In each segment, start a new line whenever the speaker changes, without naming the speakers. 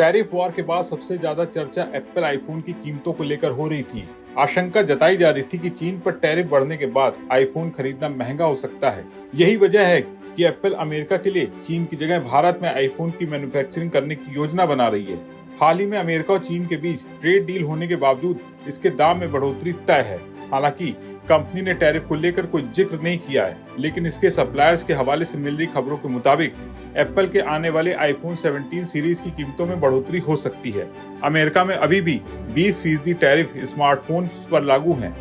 Tariff war के बाद सबसे ज्यादा चर्चा एप्पल आईफोन की कीमतों को लेकर हो रही थी। आशंका जताई जा रही थी कि चीन पर टैरिफ बढ़ने के बाद आईफोन खरीदना महंगा हो सकता है। यही वजह है कि एप्पल अमेरिका के लिए चीन की जगह भारत में आईफोन की मैन्युफैक्चरिंग करने की योजना बना रही है। हाल ही में अमेरिका और चीन के बीच ट्रेड डील होने के बावजूद इसके दाम में बढ़ोतरी तय है। हालांकि कंपनी ने टैरिफ को लेकर कोई जिक्र नहीं किया है, लेकिन इसके सप्लायर्स के हवाले से मिल रही खबरों के मुताबिक एप्पल के आने वाले आईफोन 17 सीरीज की कीमतों में बढ़ोतरी हो सकती है। अमेरिका में अभी भी 20% टैरिफ स्मार्टफोन पर लागू है।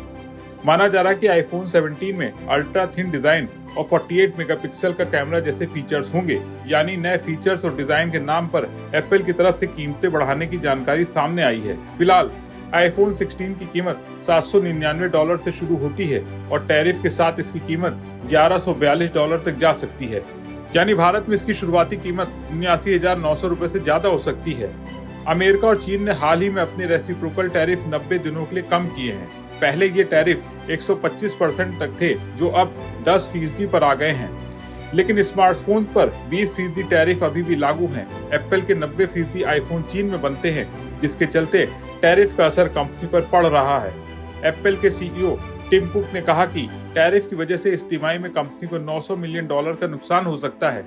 माना जा रहा है कि आईफोन 17 में अल्ट्रा थिन डिजाइन और 48 मेगापिक्सल का कैमरा जैसे फीचर्स होंगे। यानी नए फीचर्स और डिजाइन के नाम पर एप्पल की तरफ से कीमतें बढ़ाने की जानकारी सामने आई है। फिलहाल आईफोन 16 की कीमत $799 से शुरू होती है और टैरिफ के साथ इसकी कीमत $1142 तक जा सकती है। यानी भारत में इसकी शुरुआती कीमत 79,900 रुपए से ज्यादा हो सकती है। अमेरिका और चीन ने हाल ही में अपने रेसिप्रोकल टैरिफ 90 दिनों के लिए कम किए हैं। पहले ये टैरिफ 125% तक थे, जो अब 10% पर आ गए हैं। लेकिन स्मार्टफोन पर 20% टैरिफ अभी भी लागू है। एप्पल के 90% आईफोन चीन में बनते हैं, जिसके चलते टैरिफ का असर कंपनी पर पड़ रहा है। एप्पल के सीईओ टिम कुक ने कहा कि टैरिफ की वजह से इस तिमाही में कंपनी को $900 मिलियन का नुकसान हो सकता है।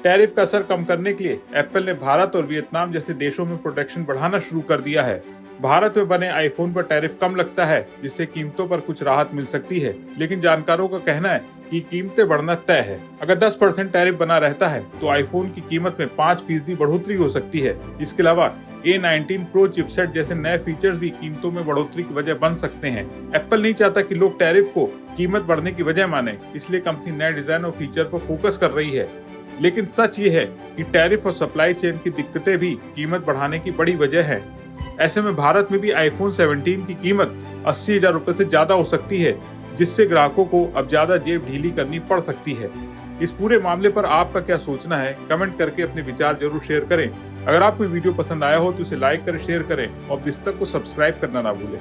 टैरिफ का असर कम करने के लिए एप्पल ने भारत और वियतनाम जैसे देशों में प्रोडक्शन बढ़ाना शुरू कर दिया है। भारत में बने आईफोन पर टैरिफ कम लगता है, जिससे कीमतों पर कुछ राहत मिल सकती है, लेकिन जानकारों का कहना है कि कीमतें बढ़ना तय है। अगर 10% टैरिफ बना रहता है तो आईफोन की कीमत में 5% बढ़ोतरी हो सकती है। इसके अलावा A19 प्रो चिपसेट जैसे नए फीचर्स भी कीमतों में बढ़ोतरी की वजह बन सकते हैं। एप्पल नहीं चाहता कि लोग टैरिफ को कीमत बढ़ने की वजह माने, इसलिए कंपनी नए डिजाइन और फीचर पर फोकस कर रही है। लेकिन सच ये है कि टैरिफ और सप्लाई चेन की दिक्कतें भी कीमत बढ़ाने की बड़ी वजह है। ऐसे में भारत में भी आईफोन 17 की कीमत 80,000 रुपए से ज्यादा हो सकती है, जिससे ग्राहकों को अब ज्यादा जेब ढीली करनी पड़ सकती है। इस पूरे मामले पर आपका क्या सोचना है, कमेंट करके अपने विचार जरूर शेयर करें। अगर आपको वीडियो पसंद आया हो तो इसे लाइक करें, शेयर करें और बिस्तक को सब्सक्राइब करना ना भूलें।